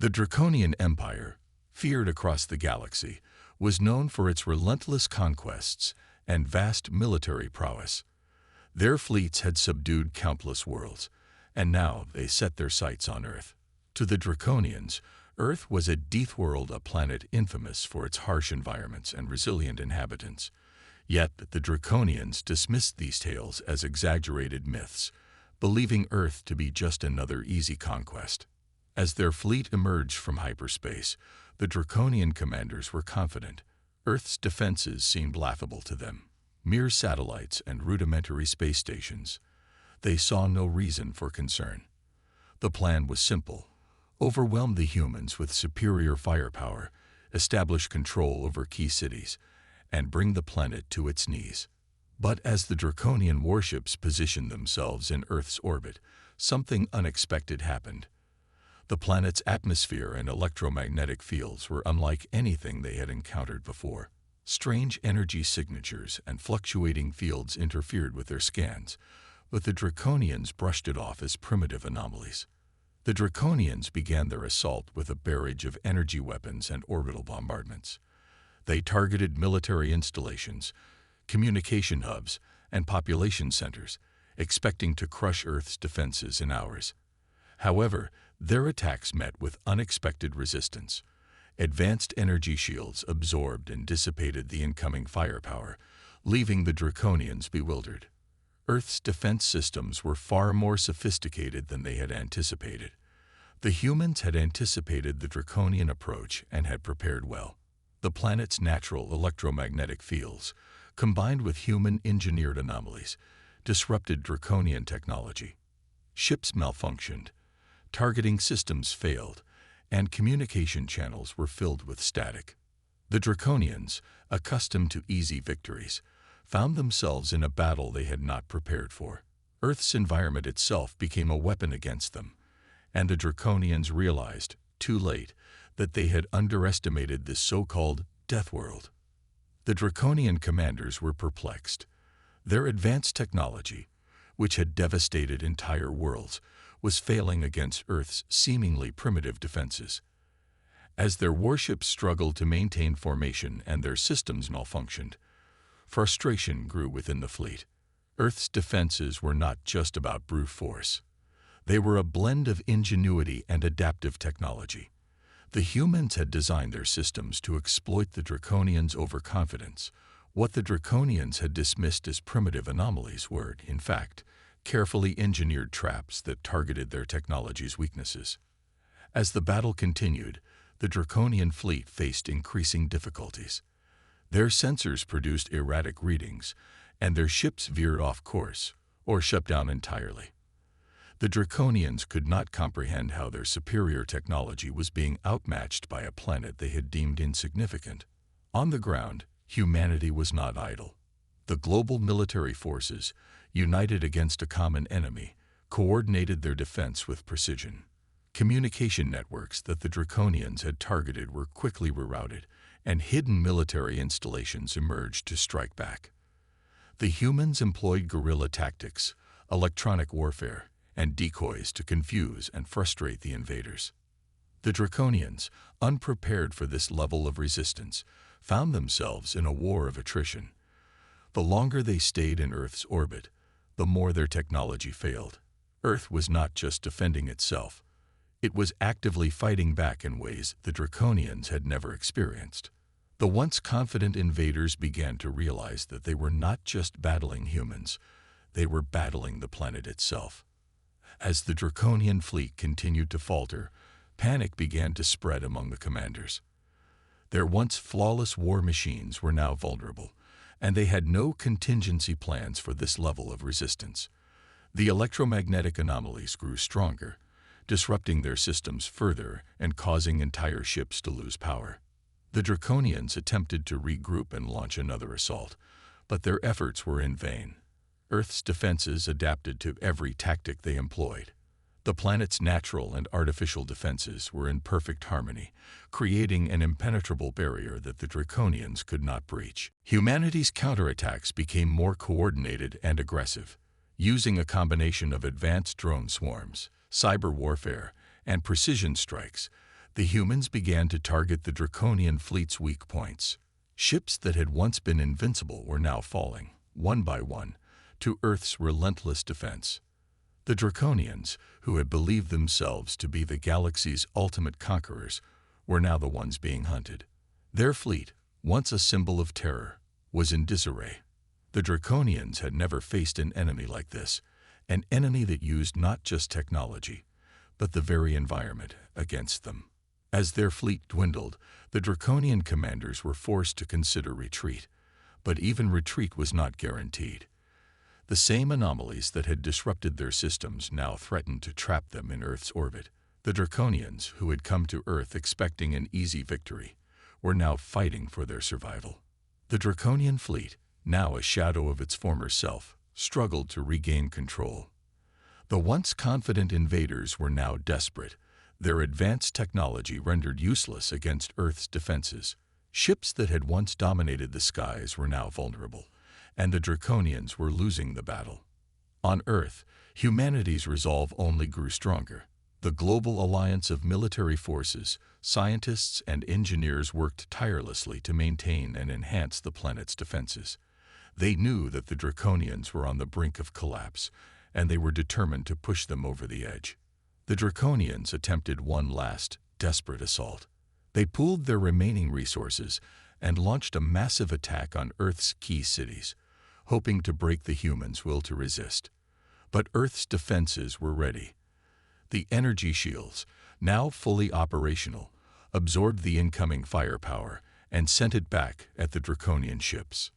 The Draconian Empire, feared across the galaxy, was known for its relentless conquests and vast military prowess. Their fleets had subdued countless worlds, and now they set their sights on Earth. To the Draconians, Earth was a Deathworld, a planet infamous for its harsh environments and resilient inhabitants. Yet the Draconians dismissed these tales as exaggerated myths, believing Earth to be just another easy conquest. As their fleet emerged from hyperspace, the Draconian commanders were confident. Earth's defenses seemed laughable to them, mere satellites and rudimentary space stations. They saw no reason for concern. The plan was simple: overwhelm the humans with superior firepower, establish control over key cities, and bring the planet to its knees. But as the Draconian warships positioned themselves in Earth's orbit, something unexpected happened. The planet's atmosphere and electromagnetic fields were unlike anything they had encountered before. Strange energy signatures and fluctuating fields interfered with their scans, but the Draconians brushed it off as primitive anomalies. The Draconians began their assault with a barrage of energy weapons and orbital bombardments. They targeted military installations, communication hubs, and population centers, expecting to crush Earth's defenses in hours. However, their attacks met with unexpected resistance. Advanced energy shields absorbed and dissipated the incoming firepower, leaving the Draconians bewildered. Earth's defense systems were far more sophisticated than they had anticipated. The humans had anticipated the Draconian approach and had prepared well. The planet's natural electromagnetic fields, combined with human-engineered anomalies, disrupted Draconian technology. Ships malfunctioned, targeting systems failed, and communication channels were filled with static. The Draconians, accustomed to easy victories, found themselves in a battle they had not prepared for. Earth's environment itself became a weapon against them, and the Draconians realized, too late, that they had underestimated this so-called Deathworld. The Draconian commanders were perplexed. Their advanced technology, which had devastated entire worlds, was failing against Earth's seemingly primitive defenses. As their warships struggled to maintain formation and their systems malfunctioned, frustration grew within the fleet. Earth's defenses were not just about brute force. They were a blend of ingenuity and adaptive technology. The humans had designed their systems to exploit the Draconians' overconfidence. What the Draconians had dismissed as primitive anomalies were, in fact, carefully engineered traps that targeted their technology's weaknesses. As the battle continued, the Draconian fleet faced increasing difficulties. Their sensors produced erratic readings, and their ships veered off course or shut down entirely. The Draconians could not comprehend how their superior technology was being outmatched by a planet they had deemed insignificant. On the ground, humanity was not idle. The global military forces, united against a common enemy, coordinated their defense with precision. Communication networks that the Draconians had targeted were quickly rerouted, and hidden military installations emerged to strike back. The humans employed guerrilla tactics, electronic warfare, and decoys to confuse and frustrate the invaders. The Draconians, unprepared for this level of resistance, found themselves in a war of attrition. The longer they stayed in Earth's orbit, the more their technology failed. Earth was not just defending itself. It was actively fighting back in ways the Draconians had never experienced. The once confident invaders began to realize that they were not just battling humans, they were battling the planet itself. As the Draconian fleet continued to falter, panic began to spread among the commanders. Their once flawless war machines were now vulnerable, and they had no contingency plans for this level of resistance. The electromagnetic anomalies grew stronger, disrupting their systems further and causing entire ships to lose power. The Draconians attempted to regroup and launch another assault, but their efforts were in vain. Earth's defenses adapted to every tactic they employed. The planet's natural and artificial defenses were in perfect harmony, creating an impenetrable barrier that the Draconians could not breach. Humanity's counterattacks became more coordinated and aggressive. Using a combination of advanced drone swarms, cyber warfare, and precision strikes, The humans began to target the Draconian Fleet's weak points. Ships that had once been invincible were now falling, one by one, to Earth's relentless defense. The Draconians, who had believed themselves to be the galaxy's ultimate conquerors, were now the ones being hunted. Their fleet, once a symbol of terror, was in disarray. The Draconians had never faced an enemy like this, an enemy that used not just technology, but the very environment against them. As their fleet dwindled, the Draconian commanders were forced to consider retreat, but even retreat was not guaranteed. The same anomalies that had disrupted their systems now threatened to trap them in Earth's orbit. The Draconians, who had come to Earth expecting an easy victory, were now fighting for their survival. The Draconian fleet, now a shadow of its former self, struggled to regain control. The once confident invaders were now desperate, their advanced technology rendered useless against Earth's defenses. Ships that had once dominated the skies were now vulnerable, and the Draconians were losing the battle. On Earth, humanity's resolve only grew stronger. The global alliance of military forces, scientists, and engineers worked tirelessly to maintain and enhance the planet's defenses. They knew that the Draconians were on the brink of collapse, and they were determined to push them over the edge. The Draconians attempted one last, desperate assault. They pooled their remaining resources and launched a massive attack on Earth's key cities, hoping to break the humans' will to resist. But Earth's defenses were ready. The energy shields, now fully operational, absorbed the incoming firepower and sent it back at the Draconian ships.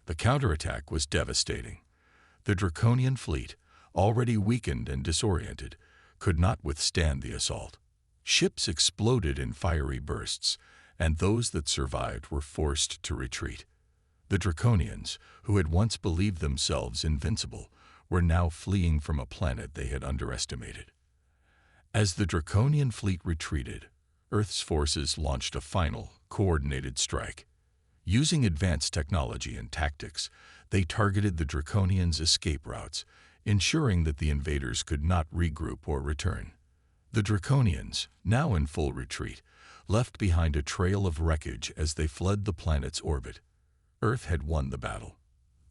The counterattack was devastating. The Draconian fleet, already weakened and disoriented, could not withstand the assault. Ships exploded in fiery bursts, and those that survived were forced to retreat. The Draconians, who had once believed themselves invincible, were now fleeing from a planet they had underestimated. As the Draconian fleet retreated, Earth's forces launched a final, coordinated strike. Using advanced technology and tactics, they targeted the Draconians' escape routes, ensuring that the invaders could not regroup or return. The Draconians, now in full retreat, left behind a trail of wreckage as they fled the planet's orbit. Earth had won the battle.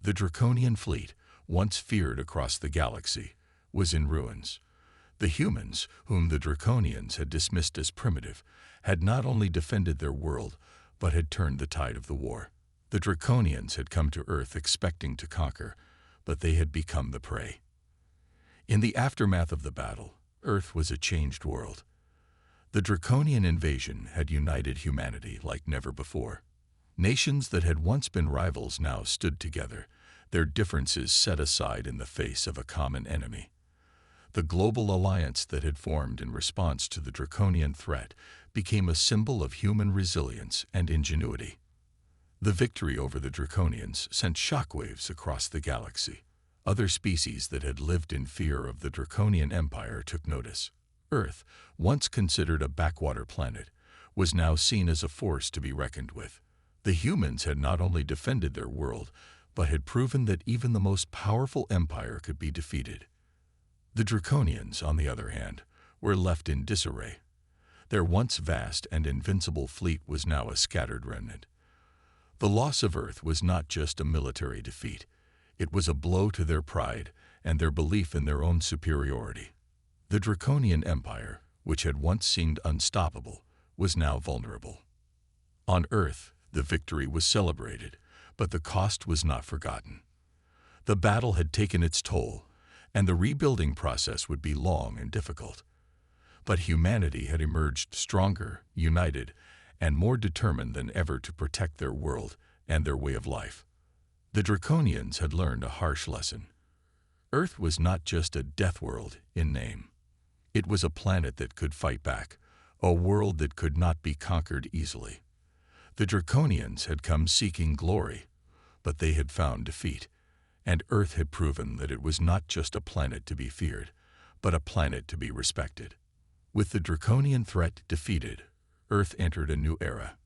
The Draconian fleet, once feared across the galaxy, was in ruins. The humans, whom the Draconians had dismissed as primitive, had not only defended their world, but had turned the tide of the war. The Draconians had come to Earth expecting to conquer, but they had become the prey. In the aftermath of the battle, Earth was a changed world. The Draconian invasion had united humanity like never before. Nations that had once been rivals now stood together, their differences set aside in the face of a common enemy. The global alliance that had formed in response to the Draconian threat became a symbol of human resilience and ingenuity. The victory over the Draconians sent shockwaves across the galaxy. Other species that had lived in fear of the Draconian Empire took notice. Earth, once considered a backwater planet, was now seen as a force to be reckoned with. The humans had not only defended their world, but had proven that even the most powerful empire could be defeated. The Draconians, on the other hand, were left in disarray. Their once vast and invincible fleet was now a scattered remnant. The loss of Earth was not just a military defeat. It was a blow to their pride and their belief in their own superiority. The Draconian Empire, which had once seemed unstoppable, was now vulnerable. On Earth, the victory was celebrated, but the cost was not forgotten. The battle had taken its toll, and the rebuilding process would be long and difficult. But humanity had emerged stronger, united, and more determined than ever to protect their world and their way of life. The Draconians had learned a harsh lesson. Earth was not just a Deathworld in name. It was a planet that could fight back, a world that could not be conquered easily. The Draconians had come seeking glory, but they had found defeat, and Earth had proven that it was not just a planet to be feared, but a planet to be respected. With the Draconian threat defeated, Earth entered a new era.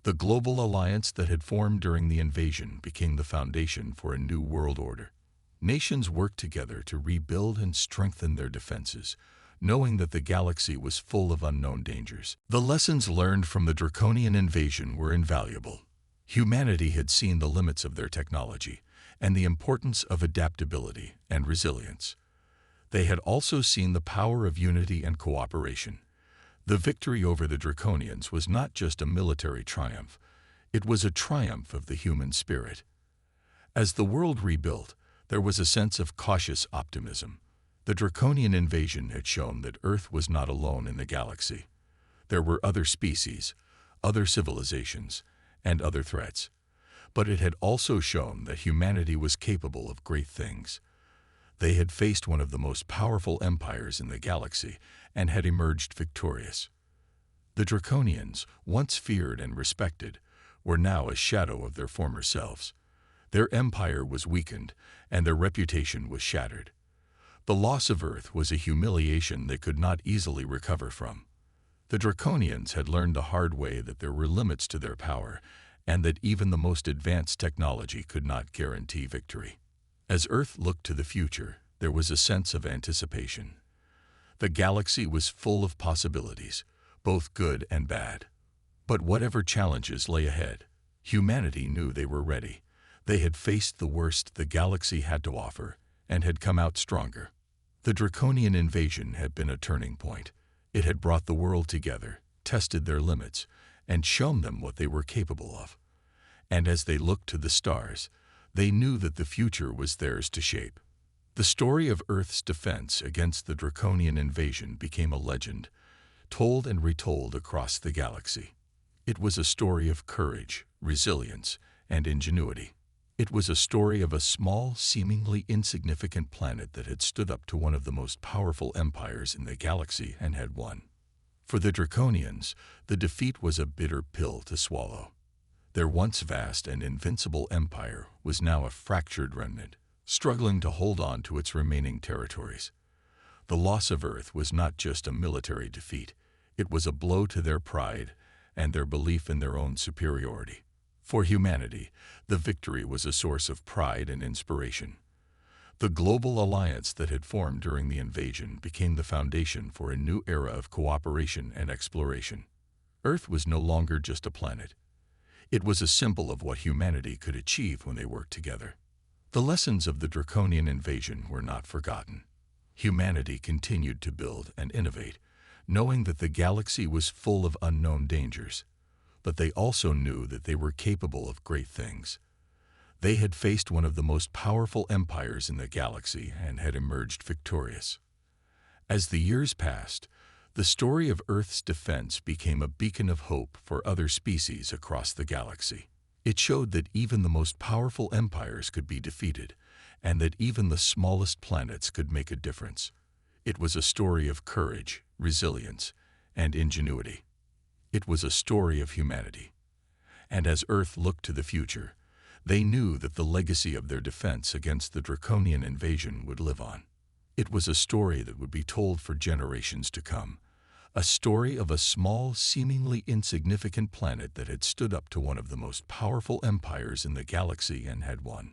The global alliance that had formed during the invasion became the foundation for a new world order. Nations worked together to rebuild and strengthen their defenses, knowing that the galaxy was full of unknown dangers. The lessons learned from the Draconian invasion were invaluable. Humanity had seen the limits of their technology and the importance of adaptability and resilience. They had also seen the power of unity and cooperation. The victory over the Draconians was not just a military triumph, it was a triumph of the human spirit. As the world rebuilt, there was a sense of cautious optimism. The Draconian invasion had shown that Earth was not alone in the galaxy. There were other species, other civilizations, and other threats. But it had also shown that humanity was capable of great things. They had faced one of the most powerful empires in the galaxy and had emerged victorious. The Draconians, once feared and respected, were now a shadow of their former selves. Their empire was weakened, and their reputation was shattered. The loss of Earth was a humiliation they could not easily recover from. The Draconians had learned the hard way that there were limits to their power, and that even the most advanced technology could not guarantee victory. As Earth looked to the future, there was a sense of anticipation. The galaxy was full of possibilities, both good and bad. But whatever challenges lay ahead, humanity knew they were ready. They had faced the worst the galaxy had to offer and had come out stronger. The Draconian invasion had been a turning point. It had brought the world together, tested their limits, and shown them what they were capable of. And as they looked to the stars, they knew that the future was theirs to shape. The story of Earth's defense against the Draconian invasion became a legend, told and retold across the galaxy. It was a story of courage, resilience, and ingenuity. It was a story of a small, seemingly insignificant planet that had stood up to one of the most powerful empires in the galaxy and had won. For the Draconians, the defeat was a bitter pill to swallow. Their once vast and invincible empire was now a fractured remnant, struggling to hold on to its remaining territories. The loss of Earth was not just a military defeat, it was a blow to their pride and their belief in their own superiority. For humanity, the victory was a source of pride and inspiration. The global alliance that had formed during the invasion became the foundation for a new era of cooperation and exploration. Earth was no longer just a planet. It was a symbol of what humanity could achieve when they worked together. The lessons of the Draconian invasion were not forgotten. Humanity continued to build and innovate, knowing that the galaxy was full of unknown dangers. But they also knew that they were capable of great things. They had faced one of the most powerful empires in the galaxy and had emerged victorious. As the years passed, the story of Earth's defense became a beacon of hope for other species across the galaxy. It showed that even the most powerful empires could be defeated, and that even the smallest planets could make a difference. It was a story of courage, resilience, and ingenuity. It was a story of humanity. And as Earth looked to the future, they knew that the legacy of their defense against the Draconian invasion would live on. It was a story that would be told for generations to come. A story of a small, seemingly insignificant planet that had stood up to one of the most powerful empires in the galaxy and had won.